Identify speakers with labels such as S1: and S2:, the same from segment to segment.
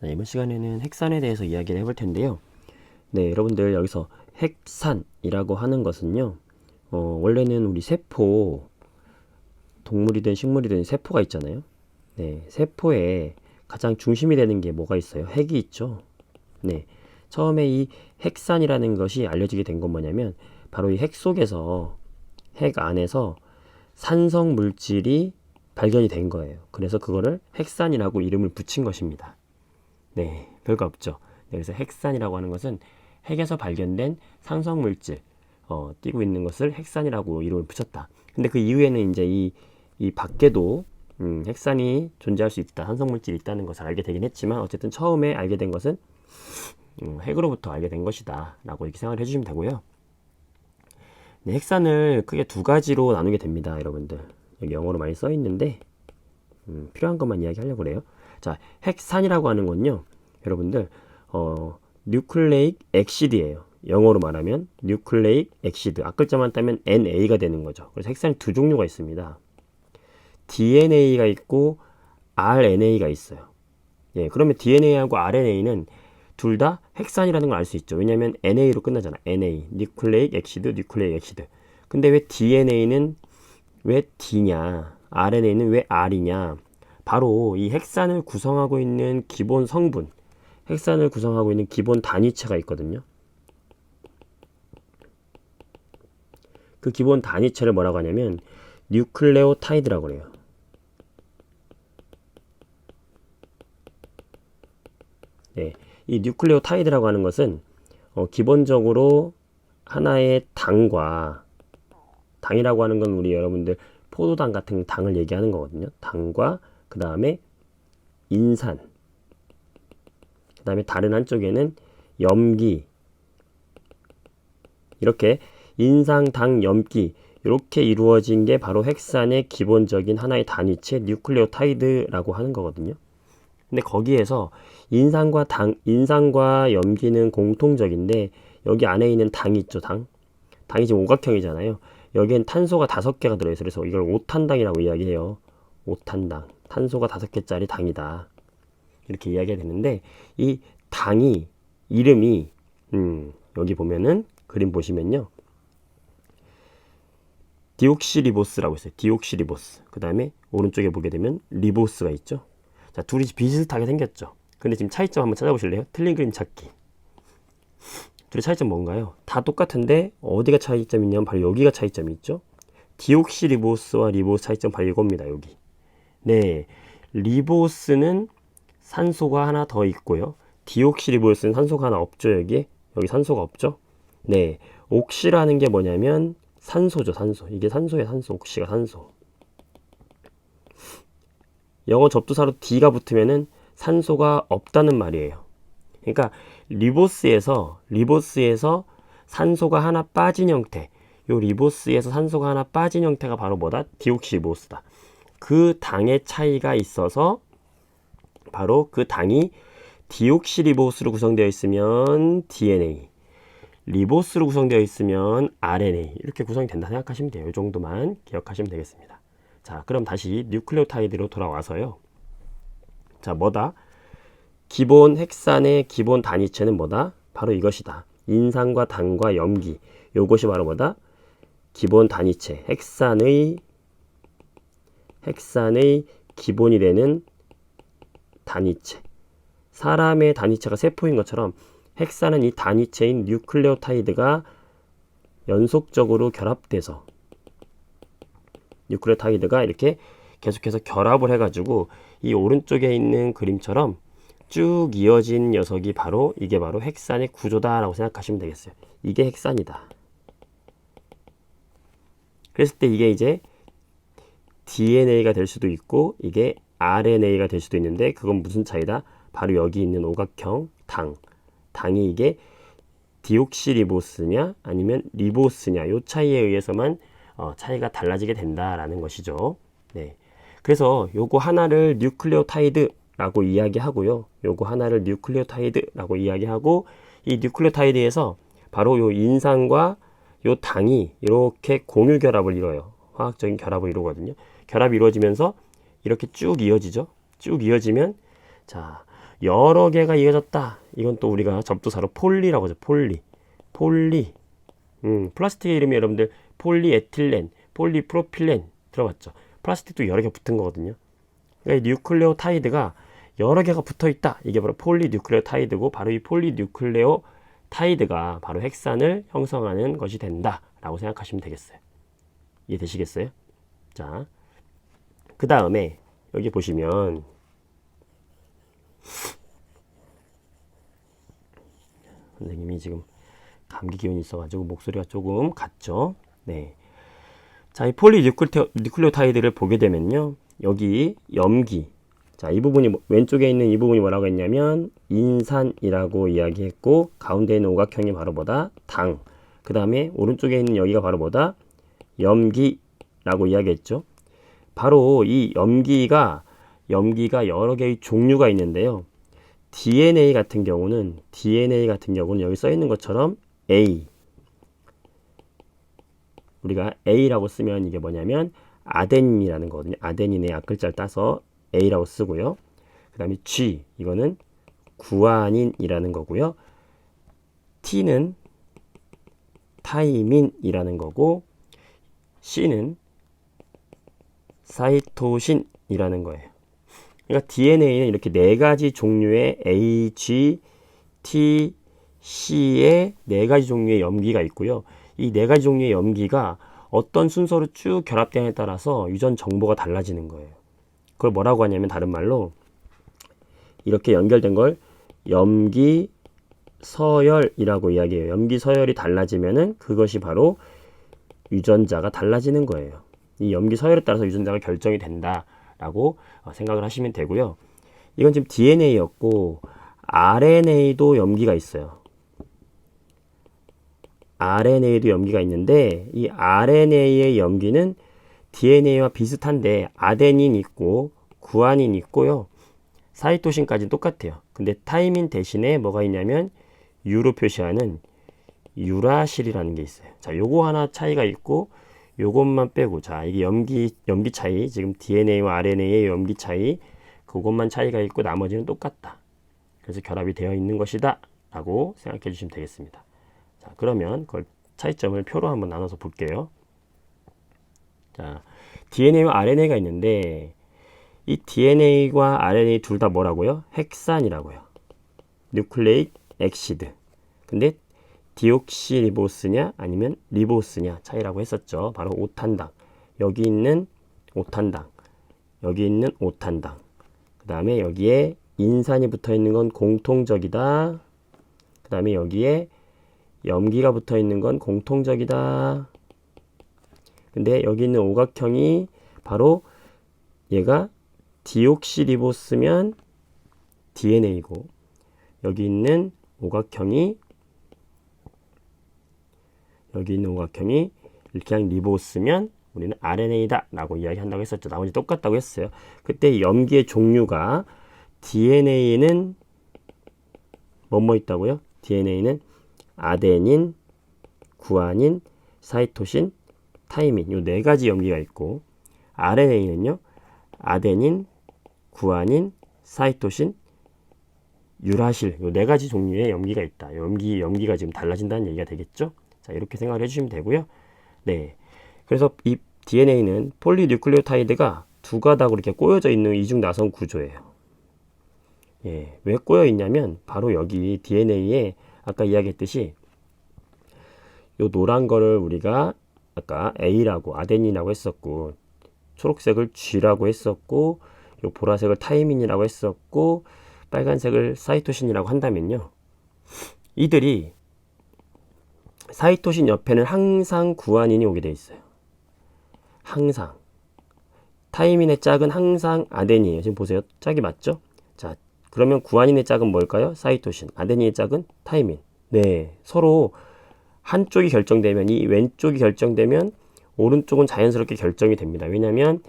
S1: 자, 이번 시간에는 핵산에 대해서 이야기를 해볼 텐데요. 네, 여러분들 여기서 핵산이라고 하는 것은요. 원래는 우리 세포, 동물이든 식물이든 세포가 있잖아요. 네, 세포에 가장 중심이 되는 게 뭐가 있어요? 핵이 있죠. 네, 처음에 이 핵산이라는 것이 알려지게 된 건 뭐냐면 바로 이 핵 속에서, 핵 안에서 산성 물질이 발견이 된 거예요. 그래서 그거를 핵산이라고 이름을 붙인 것입니다. 네, 별거 없죠. 네, 그래서 핵산이라고 하는 것은 핵에서 발견된 산성 물질, 띄고 있는 것을 핵산이라고 이름을 붙였다. 근데 그 이후에는 이제 이 밖에도 핵산이 존재할 수 있다, 산성 물질이 있다는 것을 알게 되긴 했지만 어쨌든 처음에 알게 된 것은 핵으로부터 알게 된 것이다 라고 이렇게 생각을 해주시면 되고요. 네, 핵산을 크게 두 가지로 나누게 됩니다, 여러분들. 여기 영어로 많이 써 있는데 필요한 것만 이야기하려고 그래요. 자, 핵산이라고 하는 건요, 여러분들, 뉴클레익 엑시드예요. 영어로 말하면 뉴클레익 엑시드. 앞글자만 따면 NA가 되는 거죠. 그래서 핵산이 두 종류가 있습니다. DNA가 있고 RNA가 있어요. 예, 그러면 DNA하고 RNA는 둘 다 핵산이라는 걸 알 수 있죠. 왜냐하면 NA로 끝나잖아. NA, 뉴클레익 엑시드, 뉴클레익 엑시드. 근데 왜 DNA는 왜 D냐, RNA는 왜 R이냐? 바로 이 핵산을 구성하고 있는 기본 성분, 핵산을 구성하고 있는 기본 단위체가 있거든요. 그 기본 단위체를 뭐라고 하냐면 뉴클레오타이드라고 그래요. 네, 이 뉴클레오타이드라고 하는 것은 기본적으로 하나의 당이라고 하는 건 우리 여러분들 포도당 같은 당을 얘기하는 거거든요. 당과 그 다음에 인산, 그 다음에 다른 한쪽에는 염기, 이렇게 인상, 당, 염기 이렇게 이루어진 게 바로 핵산의 기본적인 하나의 단위체 뉴클레오타이드라고 하는 거거든요. 근데 거기에서 인상과 염기는 공통적인데 여기 안에 있는 당이 있죠, 당이 지금 오각형이잖아요. 여기엔 탄소가 5개가 들어있어요. 그래서 이걸 오탄당이라고 이야기해요. 오탄당, 탄소가 5개짜리 당이다, 이렇게 이야기가 되는데 이 당이 이름이 여기 보면은 그림 보시면요, 디옥시리보스라고 있어요. 디옥시리보스. 그 다음에 오른쪽에 보게 되면 리보스가 있죠. 자, 둘이 비슷하게 생겼죠. 근데 지금 차이점 한번 찾아보실래요? 틀린 그림 찾기. 둘의 차이점 뭔가요? 다 똑같은데 어디가 차이점이 있냐면 바로 여기가 차이점이 있죠. 디옥시리보스와 리보스 차이점 바로 이겁니다. 여기. 네, 리보스는 산소가 하나 더 있고요. 디옥시리보스는 산소가 하나 없죠. 여기 산소가 없죠. 네, 옥시라는 게 뭐냐면 산소죠, 산소. 이게 산소예요, 산소. 옥시가 산소. 영어 접두사로 D가 붙으면은 산소가 없다는 말이에요. 그러니까 리보스에서 산소가 하나 빠진 형태, 요 리보스에서 산소가 하나 빠진 형태가 바로 뭐다? 디옥시리보스다. 그 당의 차이가 있어서 바로 그 당이 디옥시리보스로 구성되어 있으면 DNA, 리보스로 구성되어 있으면 RNA, 이렇게 구성이 된다 생각하시면 돼요. 이 정도만 기억하시면 되겠습니다. 자, 그럼 다시 뉴클레오타이드로 돌아와서요. 자, 뭐다? 기본 핵산의 기본 단위체는 뭐다? 바로 이것이다. 인산과 당과 염기. 요것이 바로 뭐다? 기본 단위체. 핵산의 기본이 되는 단위체. 사람의 단위체가 세포인 것처럼 핵산은 이 단위체인 뉴클레오타이드가 연속적으로 결합돼서, 뉴클레오타이드가 이렇게 계속해서 결합을 해가지고 이 오른쪽에 있는 그림처럼 쭉 이어진 녀석이 바로, 이게 바로 핵산의 구조다라고 생각하시면 되겠어요. 이게 핵산이다. 그랬을 때 이게 이제 DNA가 될 수도 있고 이게 RNA가 될 수도 있는데 그건 무슨 차이다? 바로 여기 있는 오각형 당이 이게 디옥시리보스냐 아니면 리보스냐, 요 차이에 의해서만 차이가 달라지게 된다라는 것이죠. 네. 그래서 요거 하나를 뉴클레오타이드라고 이야기하고요. 요거 하나를 뉴클레오타이드라고 이야기하고 이 뉴클레오타이드에서 바로 요 인산과 요 당이 이렇게 공유 결합을 이뤄요. 화학적인 결합을 이루거든요. 결합이 이루어지면서 이렇게 쭉 이어지죠. 쭉 이어지면 자, 여러 개가 이어졌다. 이건 또 우리가 접두사로 폴리라고 하죠. 폴리. 플라스틱의 이름이 여러분들 폴리에틸렌, 폴리프로필렌 들어봤죠? 플라스틱도 여러 개 붙은 거거든요. 그러니까 이 뉴클레오타이드가 여러 개가 붙어 있다. 이게 바로 폴리뉴클레오타이드고, 바로 이 폴리뉴클레오타이드가 바로 핵산을 형성하는 것이 된다라고 생각하시면 되겠어요. 이해되시겠어요? 자, 그 다음에 여기 보시면 선생님이 지금 감기 기운이 있어가지고 목소리가 조금 갔죠. 네. 자, 이 폴리뉴클레오타이드를 보게 되면요, 여기 염기. 자, 이 부분이 왼쪽에 있는 이 부분이 뭐라고 했냐면 인산이라고 이야기했고, 가운데 있는 오각형이 바로 뭐다? 당. 그 다음에 오른쪽에 있는 여기가 바로 뭐다? 염기라고 이야기했죠. 바로 이 염기가 여러 개의 종류가 있는데요. DNA 같은 경우는 여기 써 있는 것처럼 A. 우리가 A라고 쓰면 이게 뭐냐면 아데닌이라는 거거든요. 아데닌의 앞글자를 따서 A라고 쓰고요. 그 다음에 G, 이거는 구아닌이라는 거고요. T는 타이민이라는 거고, C는 사이토신이라는 거예요. 그러니까 DNA는 이렇게 네 가지 종류의 A, G, T, C의 네 가지 종류의 염기가 있고요. 이 네 가지 종류의 염기가 어떤 순서로 쭉 결합되냐에 따라서 유전 정보가 달라지는 거예요. 그걸 뭐라고 하냐면, 다른 말로 이렇게 연결된 걸 염기 서열이라고 이야기해요. 염기 서열이 달라지면은 그것이 바로 유전자가 달라지는 거예요. 이 염기 서열에 따라서 유전자가 결정이 된다라고 생각을 하시면 되고요. 이건 지금 DNA였고, RNA도 염기가 있어요. RNA도 염기가 있는데, 이 RNA의 염기는 DNA와 비슷한데 아데닌 있고 구아닌 있고요. 사이토신까지는 똑같아요. 근데 타이민 대신에 뭐가 있냐면 U로 표시하는 유라실이라는 게 있어요. 자, 요거 하나 차이가 있고, 요것만 빼고, 자, 이게 염기 차이, 지금 DNA와 RNA의 염기 차이, 그것만 차이가 있고 나머지는 똑같다. 그래서 결합이 되어 있는 것이다 라고 생각해 주시면 되겠습니다. 자, 그러면 그걸 차이점을 표로 한번 나눠서 볼게요. 자, DNA와 RNA가 있는데, 이 DNA와 RNA 둘 다 뭐라고요? 핵산이라고요. 뉴클레익 엑시드. 근데 디옥시리보스냐 아니면 리보스냐 차이라고 했었죠. 바로 오탄당. 여기 있는 오탄당, 여기 있는 오탄당. 그 다음에 여기에 인산이 붙어 있는 건 공통적이다. 그 다음에 여기에 염기가 붙어 있는 건 공통적이다. 근데 여기 있는 오각형이 바로 얘가 디옥시리보스면 DNA고, 여기 있는 오각형이 이렇게 그냥 리보스면 우리는 RNA다 라고 이야기한다고 했었죠. 나머지 똑같다고 했어요. 그때 염기의 종류가 DNA는 뭐뭐 있다고요? DNA는 아데닌, 구아닌, 사이토신, 타이민, 요 네 가지 염기가 있고, RNA는요 아데닌, 구아닌, 사이토신, 유라실, 요 네 가지 종류의 염기가 있다. 염기가 지금 달라진다는 얘기가 되겠죠? 자, 이렇게 생각을 해주시면 되고요. 네. 그래서 이 DNA는 폴리뉴클레오타이드가 두 가닥으로 이렇게 꼬여져 있는 이중 나선 구조예요. 예. 왜 꼬여 있냐면, 바로 여기 DNA에 아까 이야기했듯이 요 노란 거를 우리가 아까 A라고 아데닌이라고 했었고, 초록색을 G라고 했었고, 요 보라색을 타이민이라고 했었고, 빨간색을 사이토신이라고 한다면요, 이들이 사이토신 옆에는 항상 구아닌이 오게 돼 있어요. 항상. 타이민의 짝은 항상 아데닌이에요. 지금 보세요. 짝이 맞죠? 자, 그러면 구아닌의 짝은 뭘까요? 사이토신. 아데닌의 짝은 타이민. 네, 서로 한쪽이 결정되면, 이 왼쪽이 결정되면 오른쪽은 자연스럽게 결정이 됩니다. 왜냐하면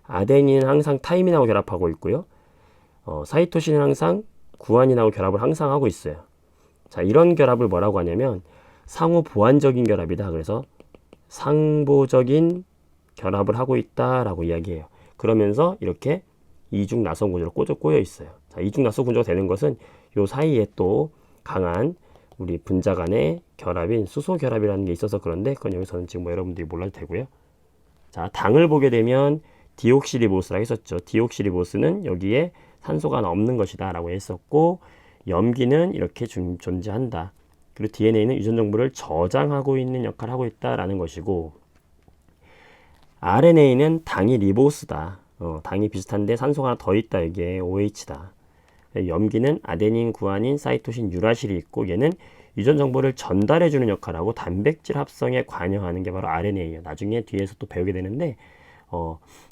S1: 아데닌은 항상 타이민하고 결합하고 있고요. 사이토신은 항상 구아닌하고 결합을 항상 하고 있어요. 자, 이런 결합을 뭐라고 하냐면 상호 보완적인 결합이다. 그래서 상보적인 결합을 하고 있다라고 이야기해요. 그러면서 이렇게 이중 나선 구조로 꼬여 있어요. 자, 이중납소 군주가 되는 것은 요 사이에 또 강한 우리 분자 간의 결합인 수소 결합이라는 게 있어서 그런데 그건 여기서는 지금 뭐 여러분들이 몰라도 되고요. 자, 당을 보게 되면 디옥시리보스라고 했었죠. 디옥시리보스는 여기에 산소가 없는 것이다 라고 했었고, 염기는 이렇게 존재한다. 그리고 DNA는 유전 정보를 저장하고 있는 역할을 하고 있다라는 것이고, RNA는 당이 리보스다. 당이 비슷한데 산소가 하나 더 있다. 이게 OH다. 염기는 아데닌, 구아닌, 사이토신, 유라실이 있고, 얘는 유전 정보를 전달해주는 역할하고 단백질 합성에 관여하는 게 바로 RNA예요. 나중에 뒤에서 또 배우게 되는데,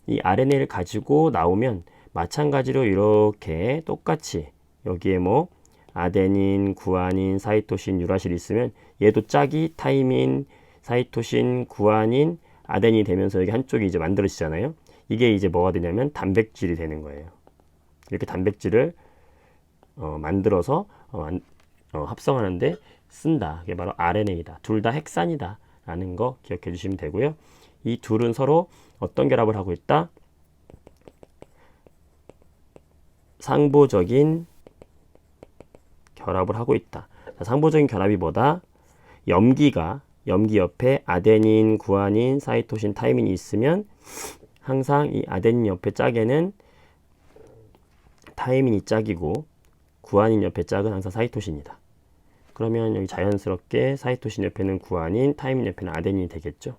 S1: 이 RNA를 가지고 나오면 마찬가지로 이렇게 똑같이 여기에 뭐 아데닌, 구아닌, 사이토신, 유라실이 있으면 얘도 짝이 타이민, 사이토신, 구아닌, 아데닌이 되면서 여기 한쪽이 이제 만들어지잖아요. 이게 이제 뭐가 되냐면 단백질이 되는 거예요. 이렇게 단백질을 만들어서 합성하는데 쓴다. 이게 바로 RNA다. 둘 다 핵산이다 라는 거 기억해 주시면 되고요. 이 둘은 서로 어떤 결합을 하고 있다? 상보적인 결합을 하고 있다. 자, 상보적인 결합이 뭐다? 염기 옆에 아데닌, 구아닌, 사이토신, 타이민이 있으면 항상 이 아데닌 옆에 짝에는 타이민이 짝이고 구아닌 옆에 짝은 항상 사이토신이다. 그러면 여기 자연스럽게 사이토신 옆에는 구아닌, 타이민 옆에는 아데닌이 되겠죠.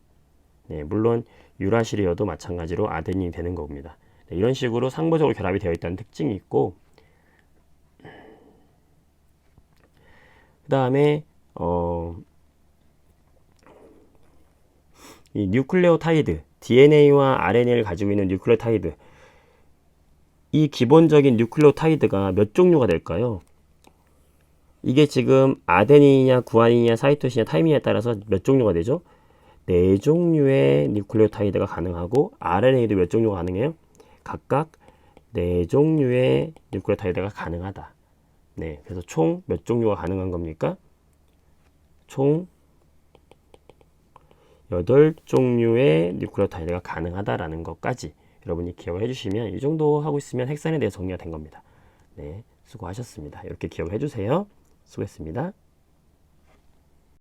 S1: 네, 물론 유라실이어도 마찬가지로 아데닌이 되는 겁니다. 네, 이런 식으로 상보적으로 결합이 되어 있다는 특징이 있고, 그 다음에 이 뉴클레오타이드, DNA와 RNA를 가지고 있는 뉴클레오타이드, 이 기본적인 뉴클레오타이드가 몇 종류가 될까요? 이게 지금 아데닌이냐 구아닌이냐 사이토신이냐 타이민에 따라서 몇 종류가 되죠? 4종류의 뉴클레오타이드가 가능하고 RNA도 몇 종류가 가능해요? 각각 4종류의 뉴클레오타이드가 가능하다. 네, 그래서 총 몇 종류가 가능한 겁니까? 총 8종류의 뉴클레오타이드가 가능하다라는 것까지 여러분이 기억을 해주시면 이 정도 하고 있으면 핵산에 대해 정리가 된 겁니다. 네, 수고하셨습니다. 이렇게 기억을 해주세요. 수고했습니다.